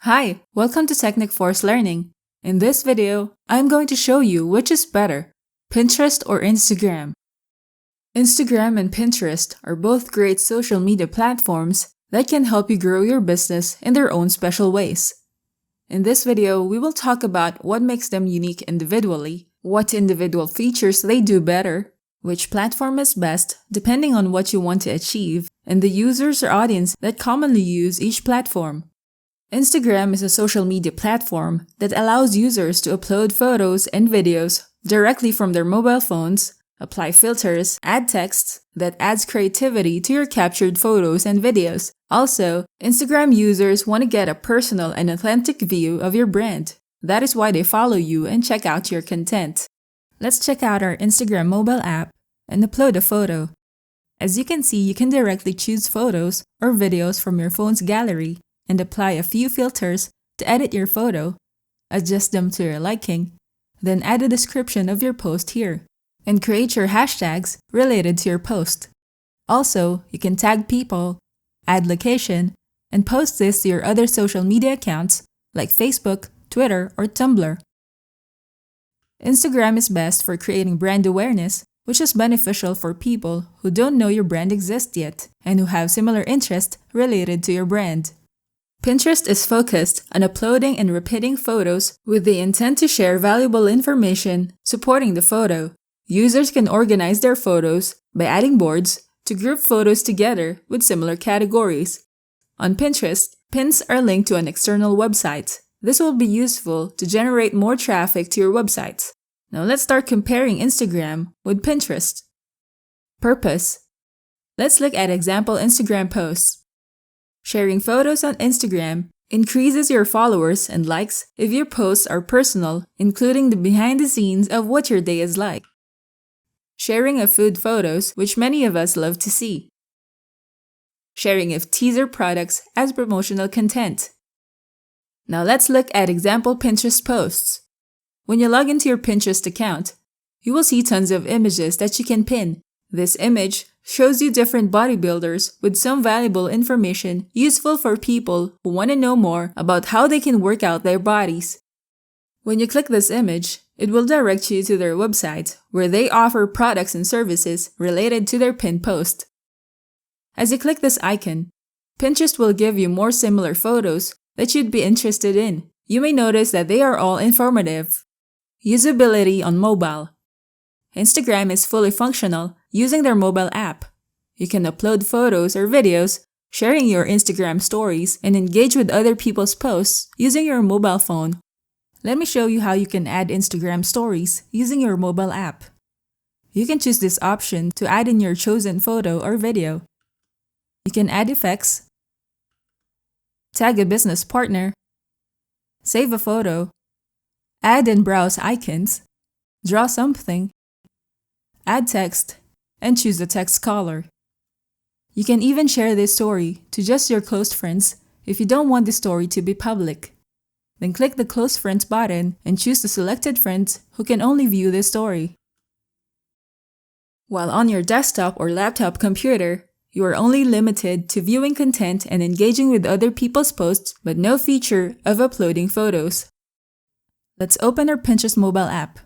Hi, welcome to Technic Force Learning. In this video, I'm going to show you which is better, Pinterest or Instagram. Instagram and Pinterest are both great social media platforms that can help you grow your business in their own special ways. In this video, we will talk about what makes them unique individually, what individual features they do better, which platform is best depending on what you want to achieve, and the users or audience that commonly use each platform. Instagram is a social media platform that allows users to upload photos and videos directly from their mobile phones, apply filters, add text that adds creativity to your captured photos and videos. Also, Instagram users want to get a personal and authentic view of your brand. That is why they follow you and check out your content. Let's check out our Instagram mobile app and upload a photo. As you can see, you can directly choose photos or videos from your phone's gallery and apply a few filters to edit your photo, adjust them to your liking, then add a description of your post here, and create your hashtags related to your post. Also, you can tag people, add location, and post this to your other social media accounts like Facebook, Twitter, or Tumblr. Instagram is best for creating brand awareness, which is beneficial for people who don't know your brand exists yet and who have similar interests related to your brand. Pinterest is focused on uploading and repeating photos with the intent to share valuable information supporting the photo. Users can organize their photos by adding boards to group photos together with similar categories. On Pinterest, pins are linked to an external website. This will be useful to generate more traffic to your website. Now let's start comparing Instagram with Pinterest. Purpose. Let's look at example Instagram posts. Sharing photos on Instagram increases your followers and likes if your posts are personal, including the behind the scenes of what your day is like. Sharing of food photos, which many of us love to see. Sharing of teaser products as promotional content. Now let's look at example Pinterest posts. When you log into your Pinterest account, you will see tons of images that you can pin. This image shows you different bodybuilders with some valuable information useful for people who want to know more about how they can work out their bodies. When you click this image, it will direct you to their website where they offer products and services related to their pinned post. As you click this icon, Pinterest will give you more similar photos that you'd be interested in. You may notice that they are all informative. Usability on mobile. Instagram is fully functional using their mobile app. You can upload photos or videos, sharing your Instagram stories, and engage with other people's posts using your mobile phone. Let me show you how you can add Instagram stories using your mobile app. You can choose this option to add in your chosen photo or video. You can add effects, tag a business partner, save a photo, add and browse icons, draw something, add text, and choose the text color. You can even share this story to just your close friends if you don't want the story to be public. Then click the Close Friends button and choose the selected friends who can only view this story. While on your desktop or laptop computer, you are only limited to viewing content and engaging with other people's posts, but no feature of uploading photos. Let's open our Pinterest mobile app.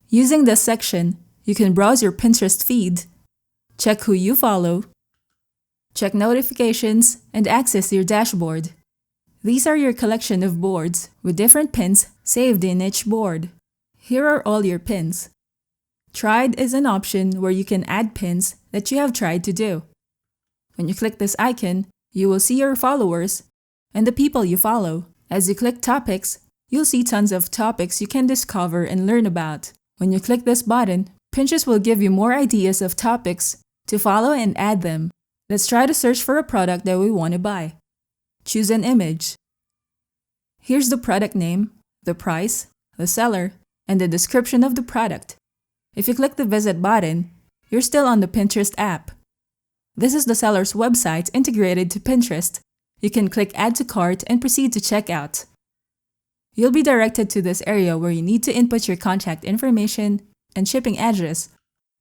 Using this section, you can browse your Pinterest feed, check who you follow, check notifications, and access your dashboard. These are your collection of boards with different pins saved in each board. Here are all your pins. Tried is an option where you can add pins that you have tried to do. When you click this icon, you will see your followers and the people you follow. As you click topics, you'll see tons of topics you can discover and learn about. When you click this button, Pinterest will give you more ideas of topics to follow and add them. Let's try to search for a product that we want to buy. Choose an image. Here's the product name, the price, the seller, and the description of the product. If you click the Visit button, you're still on the Pinterest app. This is the seller's website integrated to Pinterest. You can click Add to Cart and proceed to checkout. You'll be directed to this area where you need to input your contact information and shipping address.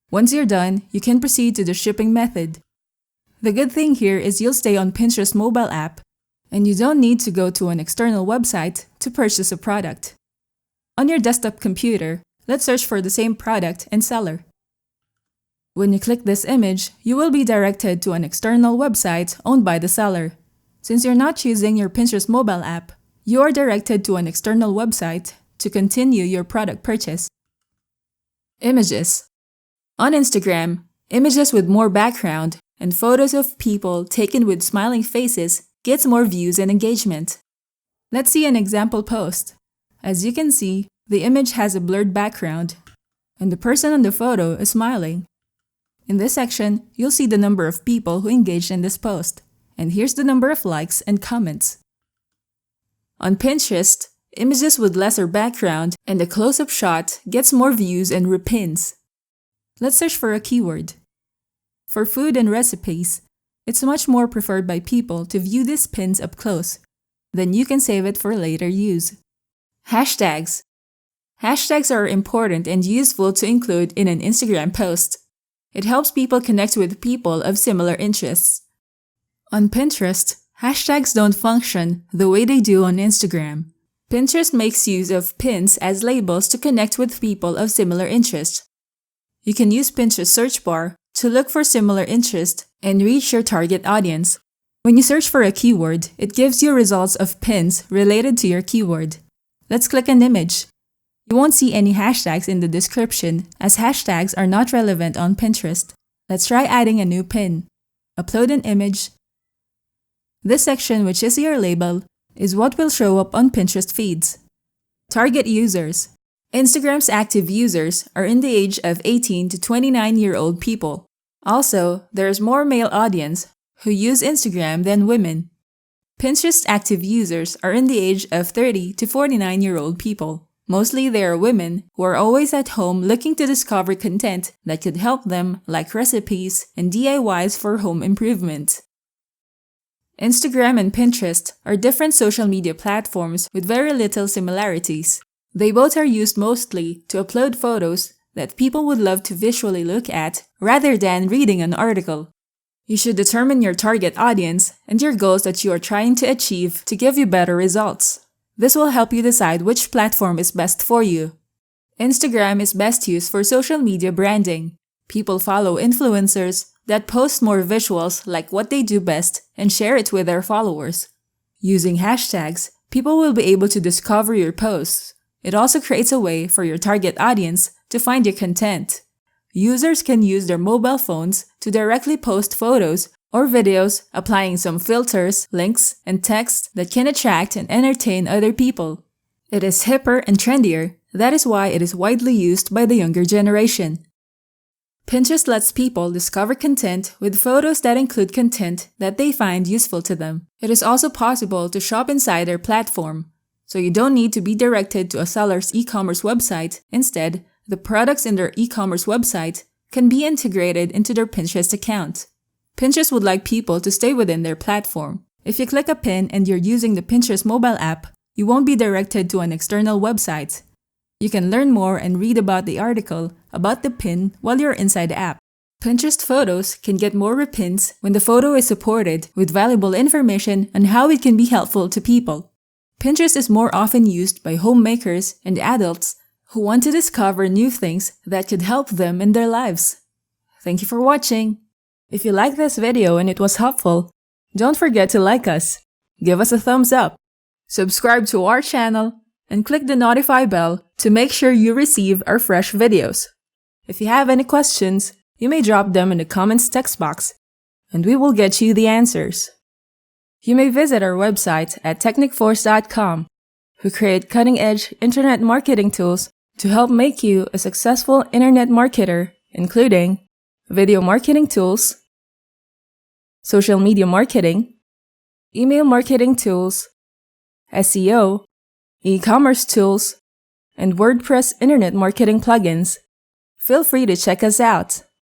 Once you're done, you can proceed to the shipping method. The good thing here is you'll stay on Pinterest mobile app, and you don't need to go to an external website to purchase a product. On your desktop computer, let's search for the same product and seller. When you click this image, you will be directed to an external website owned by the seller. Since you're not using your Pinterest mobile app, you are directed to an external website to continue your product purchase. Images. On Instagram, images with more background and photos of people taken with smiling faces gets more views and engagement. Let's see an example post. As you can see, the image has a blurred background, and the person on the photo is smiling. In this section, you'll see the number of people who engaged in this post, and here's the number of likes and comments. On Pinterest, images with lesser background and a close-up shot gets more views and repins. Let's search for a keyword. For food and recipes, it's much more preferred by people to view these pins up close. Then you can save it for later use. Hashtags. Hashtags are important and useful to include in an Instagram post. It helps people connect with people of similar interests. On Pinterest, hashtags don't function the way they do on Instagram. Pinterest makes use of pins as labels to connect with people of similar interests. You can use Pinterest search bar to look for similar interests and reach your target audience. When you search for a keyword, it gives you results of pins related to your keyword. Let's click an image. You won't see any hashtags in the description as hashtags are not relevant on Pinterest. Let's try adding a new pin. Upload an image. This section, which is your label, is what will show up on Pinterest feeds. Target users. Instagram's active users are in the age of 18 to 29-year-old people. Also, there's more male audience who use Instagram than women. Pinterest active users are in the age of 30 to 49-year-old people. Mostly they are women who are always at home looking to discover content that could help them, like recipes and DIYs for home improvement. Instagram and Pinterest are different social media platforms with very little similarities. They both are used mostly to upload photos that people would love to visually look at rather than reading an article. You should determine your target audience and your goals that you are trying to achieve to give you better results. This will help you decide which platform is best for you. Instagram is best used for social media branding. People follow influencers that post more visuals like what they do best and share it with their followers. Using hashtags, people will be able to discover your posts. It also creates a way for your target audience to find your content. Users can use their mobile phones to directly post photos or videos, applying some filters, links, and text that can attract and entertain other people. It is hipper and trendier. That is why it is widely used by the younger generation. Pinterest lets people discover content with photos that include content that they find useful to them. It is also possible to shop inside their platform, so you don't need to be directed to a seller's e-commerce website. Instead, the products in their e-commerce website can be integrated into their Pinterest account. Pinterest would like people to stay within their platform. If you click a pin and you're using the Pinterest mobile app, you won't be directed to an external website. You can learn more and read about the article about the pin while you're inside the app. Pinterest photos can get more repins when the photo is supported with valuable information on how it can be helpful to people. Pinterest is more often used by homemakers and adults who want to discover new things that could help them in their lives. Thank you for watching. If you like this video and it was helpful, don't forget to like us, give us a thumbs up, subscribe to our channel, and click the notify bell to make sure you receive our fresh videos. If you have any questions, you may drop them in the comments text box, and we will get you the answers. You may visit our website at technicforce.com, who create cutting-edge internet marketing tools to help make you a successful internet marketer, including video marketing tools, social media marketing, email marketing tools, SEO, e-commerce tools, and WordPress internet marketing plugins. Feel free to check us out.